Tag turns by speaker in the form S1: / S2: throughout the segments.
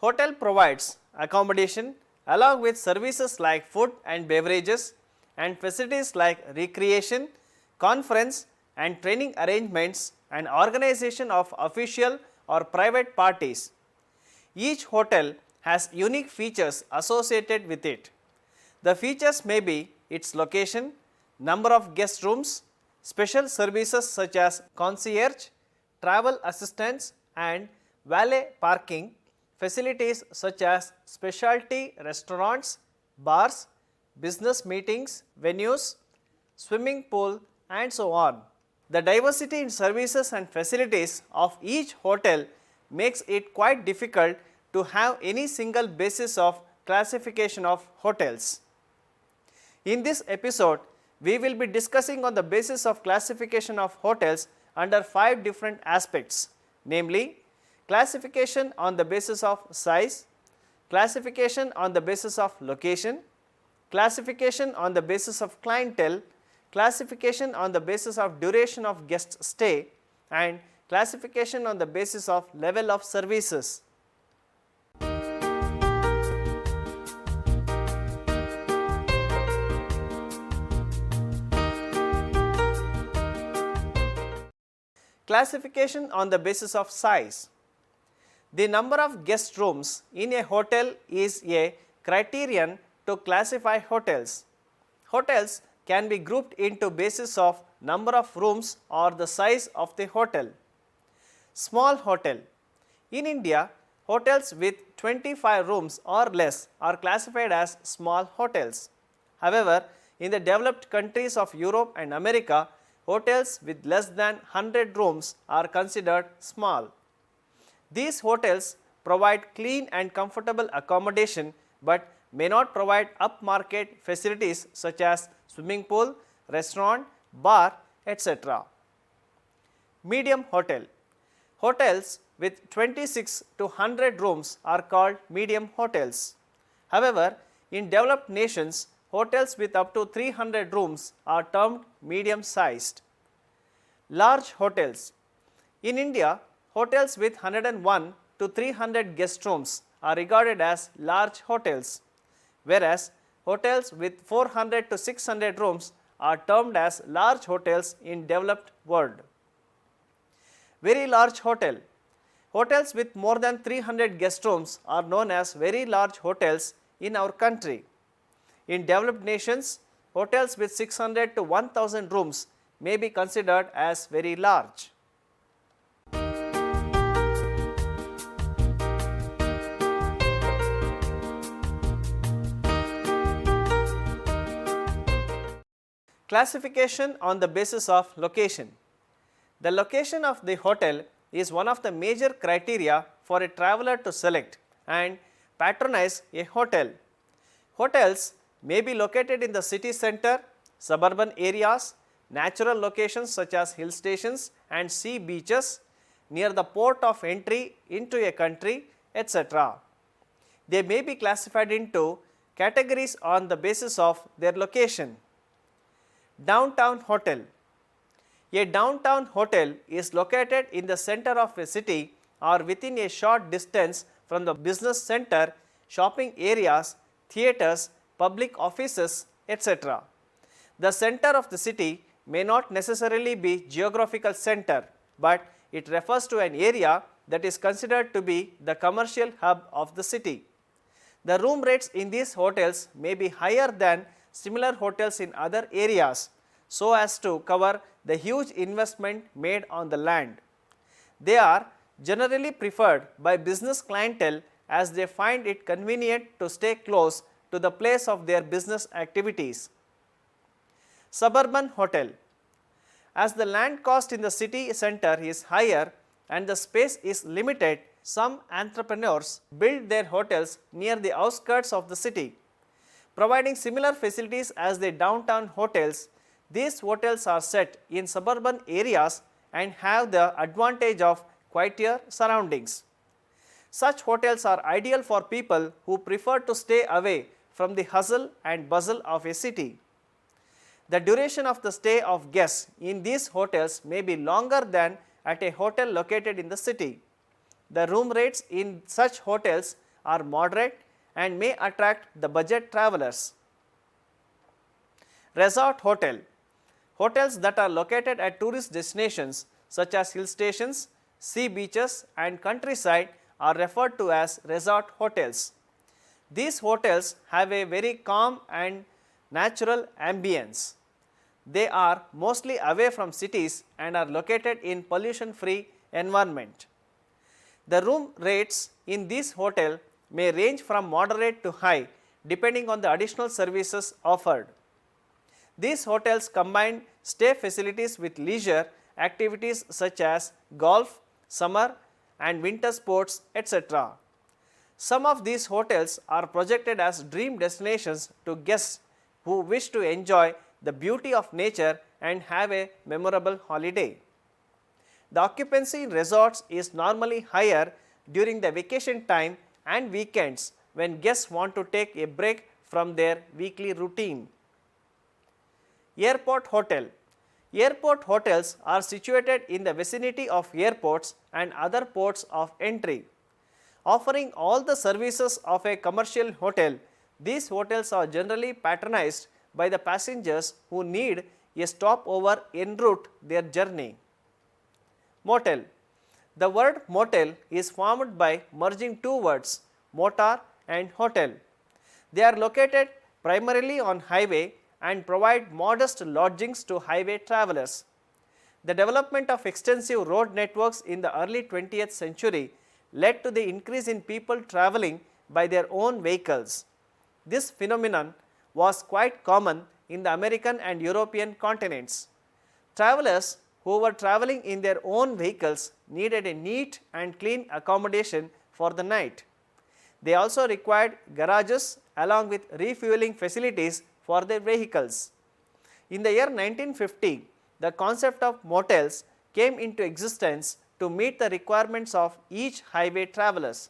S1: Hotel provides accommodation along with services like food and beverages and facilities like recreation, conference and training arrangements and organization of official or private parties. Each hotel has unique features associated with it. The features may be its location, number of guest rooms, special services such as concierge, travel assistance and valet parking, facilities such as specialty restaurants, bars, business meetings, venues, swimming pool and so on. The diversity in services and facilities of each hotel makes it quite difficult to have any single basis of classification of hotels. In this episode, we will be discussing on the basis of classification of hotels under 5 different aspects, namely classification on the basis of size, classification on the basis of location, classification on the basis of clientele, classification on the basis of duration of guest stay and classification on the basis of level of services. Classification on the basis of size. The number of guest rooms in a hotel is a criterion to classify hotels. Hotels can be grouped into basis of number of rooms or the size of the hotel. Small hotel. In India, hotels with 25 rooms or less are classified as small hotels. However, in the developed countries of Europe and America, hotels with less than 100 rooms are considered small. These hotels provide clean and comfortable accommodation but may not provide upmarket facilities such as swimming pool, restaurant, bar, etc. Medium hotel. Hotels with 26 to 100 rooms are called medium hotels. However, in developed nations, hotels with up to 300 rooms are termed medium sized. Large hotels. In India, hotels with 101 to 300 guest rooms are regarded as large hotels, whereas hotels with 400 to 600 rooms are termed as large hotels in developed world. Very large hotel. Hotels with more than 300 guest rooms are known as very large hotels in our country. In developed nations, hotels with 600 to 1000 rooms may be considered as very large. Classification on the basis of location. The location of the hotel is one of the major criteria for a traveler to select and patronize a hotel. Hotels may be located in the city center, suburban areas, natural locations such as hill stations and sea beaches, near the port of entry into a country, etc. They may be classified into categories on the basis of their location. Downtown hotel. A downtown hotel is located in the center of a city or within a short distance from the business center, shopping areas, theatres, public offices, etc. The center of the city may not necessarily be geographical center, but it refers to an area that is considered to be the commercial hub of the city. The room rates in these hotels may be higher than similar hotels in other areas so as to cover the huge investment made on the land. They are generally preferred by business clientele as they find it convenient to stay close to the place of their business activities. Suburban hotel. As the land cost in the city center is higher and the space is limited, some entrepreneurs build their hotels near the outskirts of the city. Providing similar facilities as the downtown hotels, these hotels are set in suburban areas and have the advantage of quieter surroundings. Such hotels are ideal for people who prefer to stay away from the hustle and bustle of a city. The duration of the stay of guests in these hotels may be longer than at a hotel located in the city. The room rates in such hotels are moderate and may attract the budget travelers. Resort hotel. Hotels that are located at tourist destinations such as hill stations, sea beaches and countryside are referred to as resort hotels. These hotels have a very calm and natural ambience. They are mostly away from cities and are located in pollution-free environment. The room rates in this hotel may range from moderate to high depending on the additional services offered. These hotels combine stay facilities with leisure activities such as golf, summer and winter sports, etc. Some of these hotels are projected as dream destinations to guests who wish to enjoy the beauty of nature and have a memorable holiday. The occupancy in resorts is normally higher during the vacation time and weekends when guests want to take a break from their weekly routine. Airport hotel. Airport hotels are situated in the vicinity of airports and other ports of entry. Offering all the services of a commercial hotel, these hotels are generally patronized by the passengers who need a stopover en route their journey. Motel. The word motel is formed by merging two words, motor and hotel. They are located primarily on highway and provide modest lodgings to highway travelers. The development of extensive road networks in the early 20th century led to the increase in people traveling by their own vehicles. This phenomenon was quite common in the American and European continents. Travelers who were traveling in their own vehicles needed a neat and clean accommodation for the night. They also required garages along with refueling facilities for their vehicles. In the year 1950, the concept of motels came into existence to meet the requirements of each highway travelers.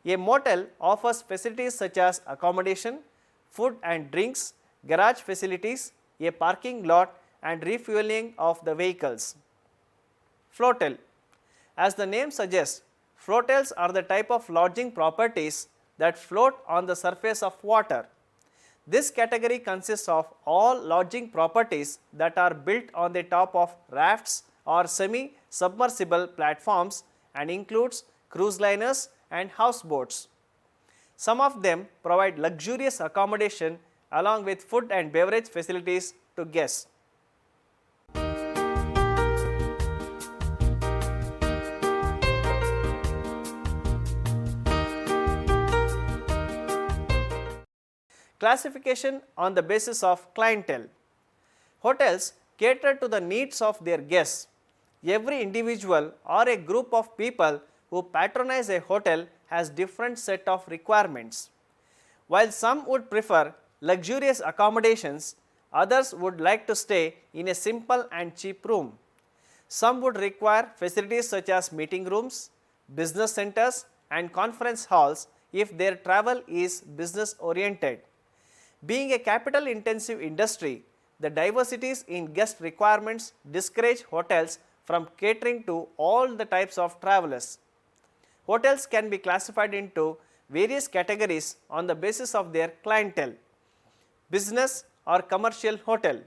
S1: A motel offers facilities such as accommodation, food and drinks, garage facilities, a parking lot and refueling of the vehicles. Flotel. As the name suggests, flotels are the type of lodging properties that float on the surface of water. This category consists of all lodging properties that are built on the top of rafts or semi-submersible platforms and includes cruise liners and houseboats. Some of them provide luxurious accommodation along with food and beverage facilities to guests. Classification on the basis of clientele. Hotels cater to the needs of their guests. Every individual or a group of people who patronize a hotel has different set of requirements. While some would prefer luxurious accommodations, others would like to stay in a simple and cheap room. Some would require facilities such as meeting rooms, business centers and conference halls if their travel is business oriented. Being a capital intensive industry, the diversities in guest requirements discourage hotels from catering to all the types of travelers. Hotels can be classified into various categories on the basis of their clientele. Business or commercial hotel.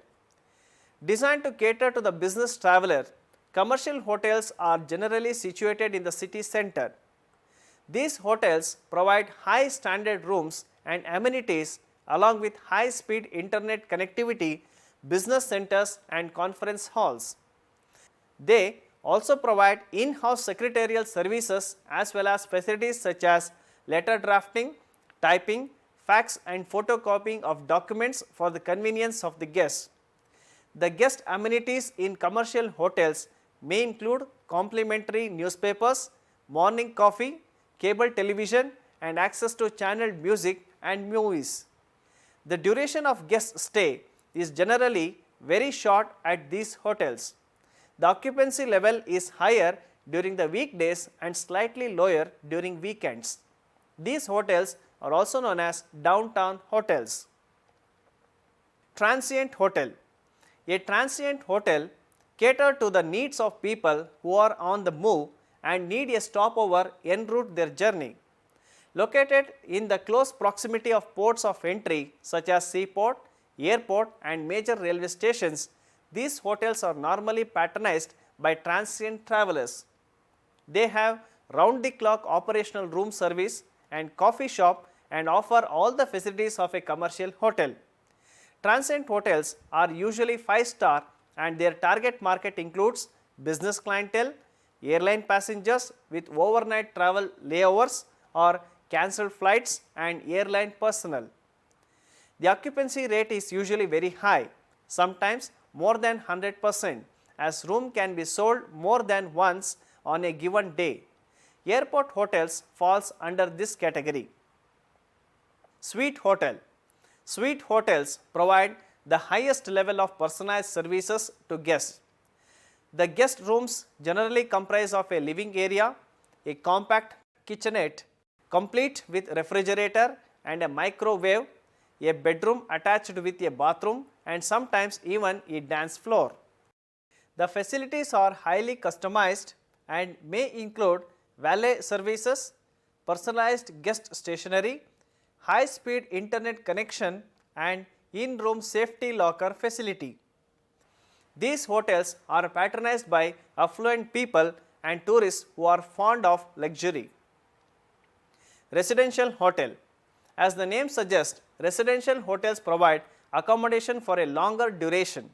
S1: Designed to cater to the business traveler, commercial hotels are generally situated in the city center. These hotels provide high standard rooms and amenities along with high speed internet connectivity, business centers and conference halls. They also provide in-house secretarial services as well as facilities such as letter drafting, typing, fax and photocopying of documents for the convenience of the guests. The guest amenities in commercial hotels may include complimentary newspapers, morning coffee, cable television and access to channeled music and movies. The duration of guest stay is generally very short at these hotels. The occupancy level is higher during the weekdays and slightly lower during weekends. These hotels are also known as downtown hotels. Transient hotel. A transient hotel caters to the needs of people who are on the move and need a stopover en route their journey. Located in the close proximity of ports of entry such as seaport, airport and major railway stations, these hotels are normally patronized by transient travelers. They have round the clock operational room service and coffee shop and offer all the facilities of a commercial hotel. Transient hotels are usually 5-star and their target market includes business clientele, airline passengers with overnight travel layovers or cancelled flights and airline personnel. The occupancy rate is usually very high, sometimes more than 100%, as room can be sold more than once on a given day. Airport hotels falls under this category. Suite hotel. Suite hotels provide the highest level of personalized services to guests. The guest rooms generally comprise of a living area, a compact kitchenette, complete with refrigerator and a microwave, a bedroom attached with a bathroom and sometimes even a dance floor. The facilities are highly customized and may include valet services, personalized guest stationery, high-speed internet connection and in-room safety locker facility. These hotels are patronized by affluent people and tourists who are fond of luxury. Residential hotel. As the name suggests, residential hotels provide accommodation for a longer duration.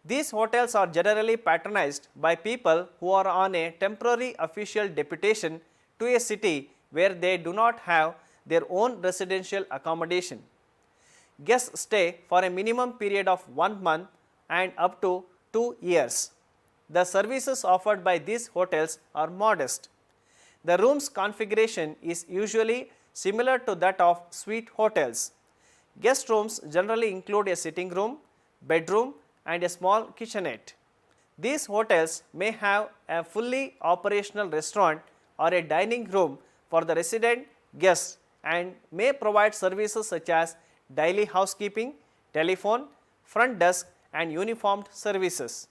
S1: These hotels are generally patronized by people who are on a temporary official deputation to a city where they do not have their own residential accommodation. Guests stay for a minimum period of 1 month and up to 2 years. The services offered by these hotels are modest. The room's configuration is usually similar to that of suite hotels. Guest rooms generally include a sitting room, bedroom and a small kitchenette. These hotels may have a fully operational restaurant or a dining room for the resident guests and may provide services such as daily housekeeping, telephone, front desk and uniformed services.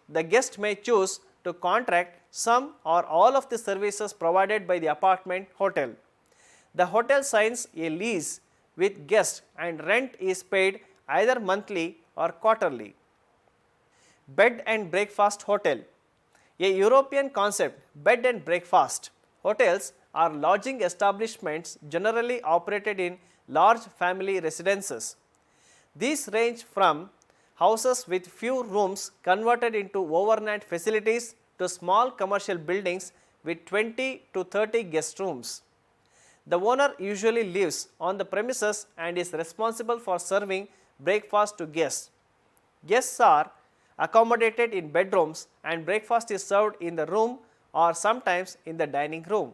S1: The guest may choose to contract some or all of the services provided by the apartment hotel. The hotel signs a lease with guests and rent is paid either monthly or quarterly. Bed and breakfast hotel. A European concept, bed and breakfast. Hotels are lodging establishments generally operated in large family residences. These range from houses with few rooms converted into overnight facilities to small commercial buildings with 20 to 30 guest rooms. The owner usually lives on the premises and is responsible for serving breakfast to guests. Guests are accommodated in bedrooms and breakfast is served in the room or sometimes in the dining room.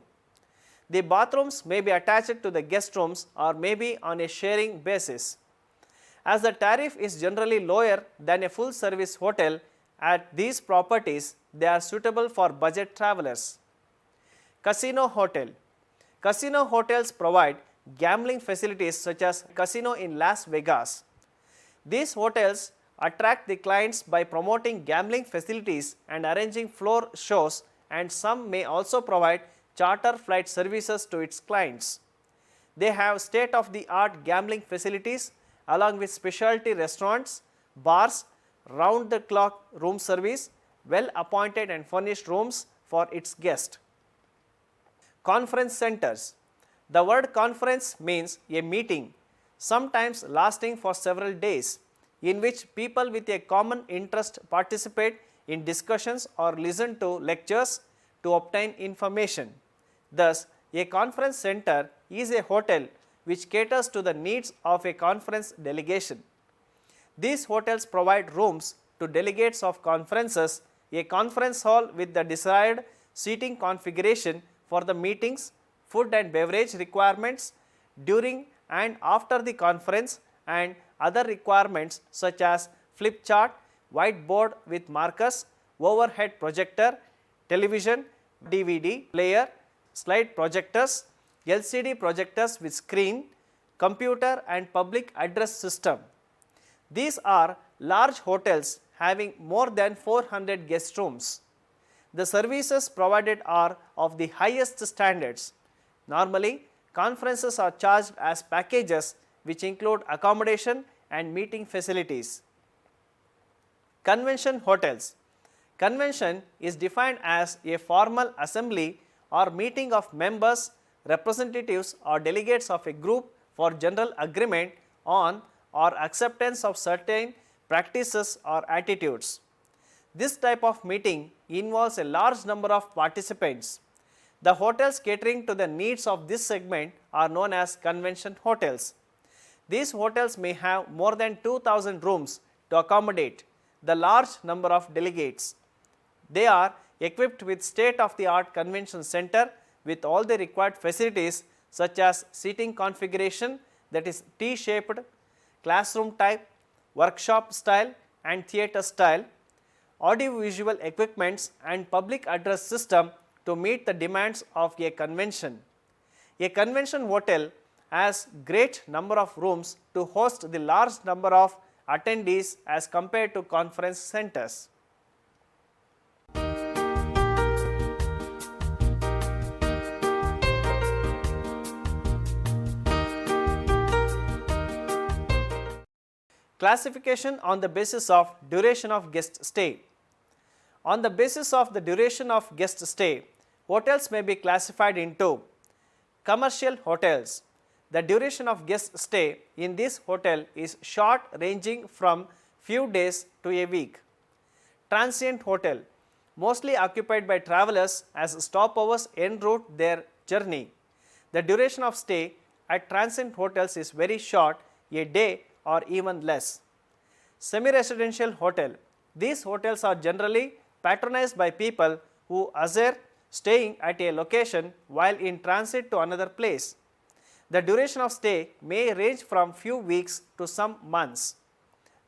S1: The bathrooms may be attached to the guest rooms or may be on a sharing basis. As the tariff is generally lower than a full service hotel at these properties, they are suitable for budget travelers. Casino hotel. Casino hotels provide gambling facilities such as casino in Las Vegas. These hotels attract the clients by promoting gambling facilities and arranging floor shows, and some may also provide charter flight services to its clients. They have state-of-the-art gambling facilities along with specialty restaurants, bars, round-the-clock room service, well-appointed and furnished rooms for its guests. Conference centers. The word conference means a meeting, sometimes lasting for several days, in which people with a common interest participate in discussions or listen to lectures to obtain information. Thus, a conference center is a hotel which caters to the needs of a conference delegation. These hotels provide rooms to delegates of conferences, a conference hall with the desired seating configuration for the meetings, food and beverage requirements during and after the conference, and other requirements such as flip chart, whiteboard with markers, overhead projector, television, DVD player, slide projectors, LCD projectors with screen, computer and public address system. These are large hotels having more than 400 guest rooms. The services provided are of the highest standards. Normally, Conferences are charged as packages which include accommodation and meeting facilities. Convention hotels. Convention is defined as a formal assembly or meeting of members, representatives or delegates of a group for general agreement on or acceptance of certain practices or attitudes. This type of meeting involves a large number of participants. The hotels catering to the needs of this segment are known as convention hotels. These hotels may have more than 2,000 rooms to accommodate the large number of delegates. They are equipped with state-of-the-art convention center with all the required facilities such as seating configuration, that is T-shaped, classroom type, workshop style and theatre style, audiovisual equipments and public address system to meet the demands of a convention. A convention hotel has great number of rooms to host the large number of attendees as compared to conference centers. Classification on the basis of duration of guest stay. On the basis of the duration of guest stay, hotels may be classified into commercial hotels. The duration of guest stay in this hotel is short, ranging from few days to a week. Transient hotel, mostly occupied by travelers as stopovers en route their journey. The duration of stay at transient hotels is very short, a day or even less. Semi-residential hotel. These hotels are generally patronized by people who are staying at a location while in transit to another place. The duration of stay may range from few weeks to some months.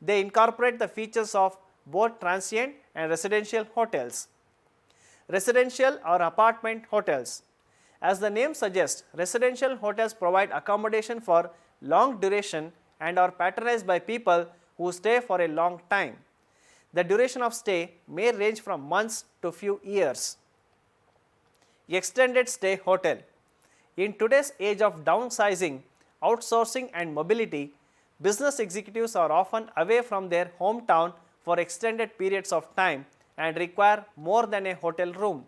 S1: They incorporate the features of both transient and residential hotels. Residential or apartment hotels. As the name suggests, residential hotels provide accommodation for long duration and are patronized by people who stay for a long time. The duration of stay may range from months to few years. Extended stay hotel. In today's age of downsizing, outsourcing and mobility, business executives are often away from their hometown for extended periods of time and require more than a hotel room.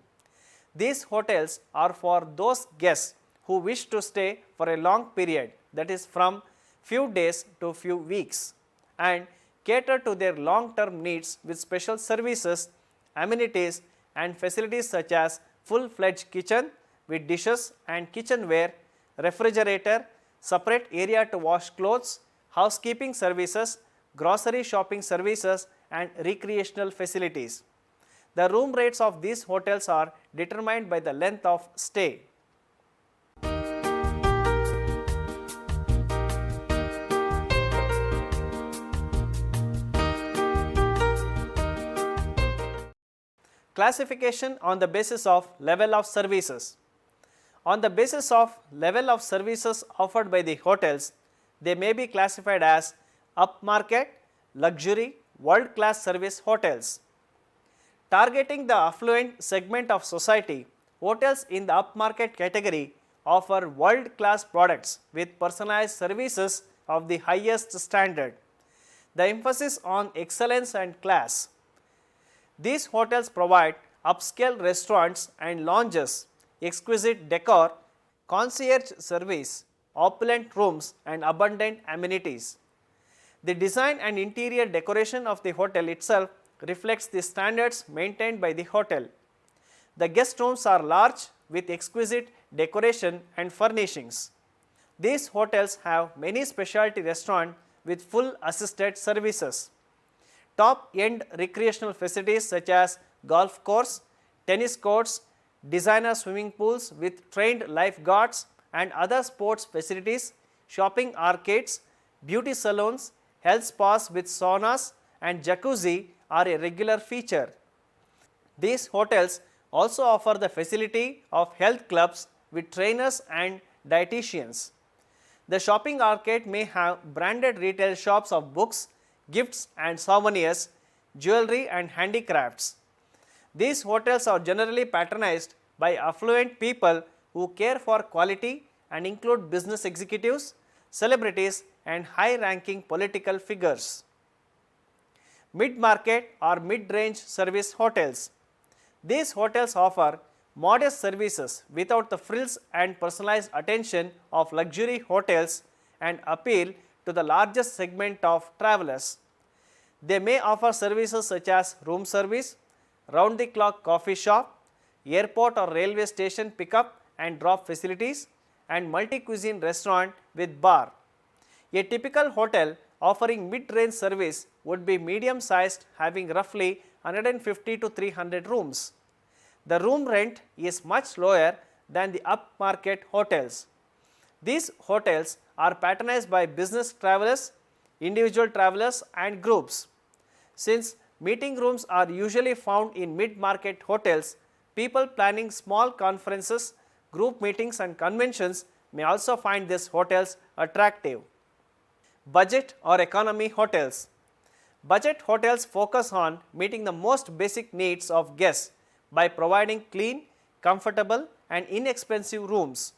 S1: These hotels are for those guests who wish to stay for a long period, that is from few days to few weeks, and cater to their long-term needs with special services, amenities and facilities such as full-fledged kitchen with dishes and kitchenware, refrigerator, separate area to wash clothes, housekeeping services, grocery shopping services and recreational facilities. The room rates of these hotels are determined by the length of stay. Classification on the basis of level of services. On the basis of level of services offered by the hotels, they may be classified as upmarket, luxury, world-class service hotels. Targeting the affluent segment of society, hotels in the upmarket category offer world-class products with personalized services of the highest standard. The emphasis on excellence and class. These hotels provide upscale restaurants and lounges, exquisite decor, concierge service, opulent rooms and abundant amenities. The design and interior decoration of the hotel itself reflects the standards maintained by the hotel. The guest rooms are large with exquisite decoration and furnishings. These hotels have many specialty restaurants with full assisted services. Top-end recreational facilities such as golf course, tennis courts, designer swimming pools with trained lifeguards and other sports facilities, shopping arcades, beauty salons, health spas with saunas and jacuzzi are a regular feature. These hotels also offer the facility of health clubs with trainers and dietitians. The shopping arcade may have branded retail shops of books, gifts and souvenirs, jewelry and handicrafts. These hotels are generally patronized by affluent people who care for quality and include business executives, celebrities, and high-ranking political figures. Mid-market or mid-range service hotels. These hotels offer modest services without the frills and personalized attention of luxury hotels and appeal to the largest segment of travelers. They may offer services such as room service, round-the-clock coffee shop, airport or railway station pickup and drop facilities, and multi-cuisine restaurant with bar. A typical hotel offering mid-range service would be medium-sized, having roughly 150 to 300 rooms. The room rent is much lower than the upmarket hotels. These hotels are patronized by business travelers, individual travelers, and groups. Since meeting rooms are usually found in mid-market hotels, people planning small conferences, group meetings, and conventions may also find these hotels attractive. Budget or economy hotels. Budget hotels focus on meeting the most basic needs of guests by providing clean, comfortable, and inexpensive rooms.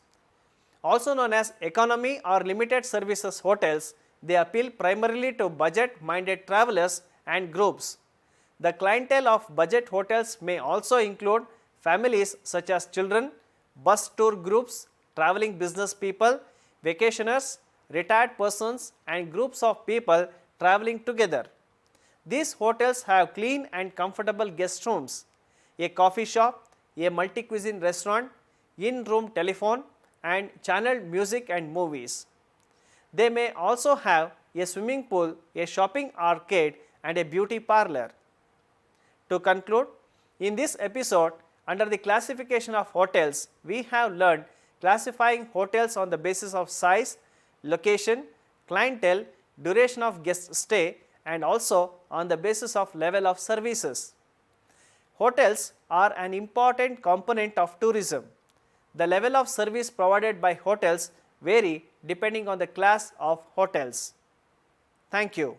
S1: Also known as economy or limited services hotels, they appeal primarily to budget-minded travelers and groups. The clientele of budget hotels may also include families such as children, bus tour groups, traveling business people, vacationers, retired persons, and groups of people traveling together. These hotels have clean and comfortable guest rooms, a coffee shop, a multi-cuisine restaurant, in-room telephone, and channeled music and movies. They may also have a swimming pool, a shopping arcade, and a beauty parlor. To conclude, in this episode, under the classification of hotels, we have learned classifying hotels on the basis of size, location, clientele, duration of guest stay, and also on the basis of level of services. Hotels are an important component of tourism. The level of service provided by hotels vary depending on the class of hotels. Thank you.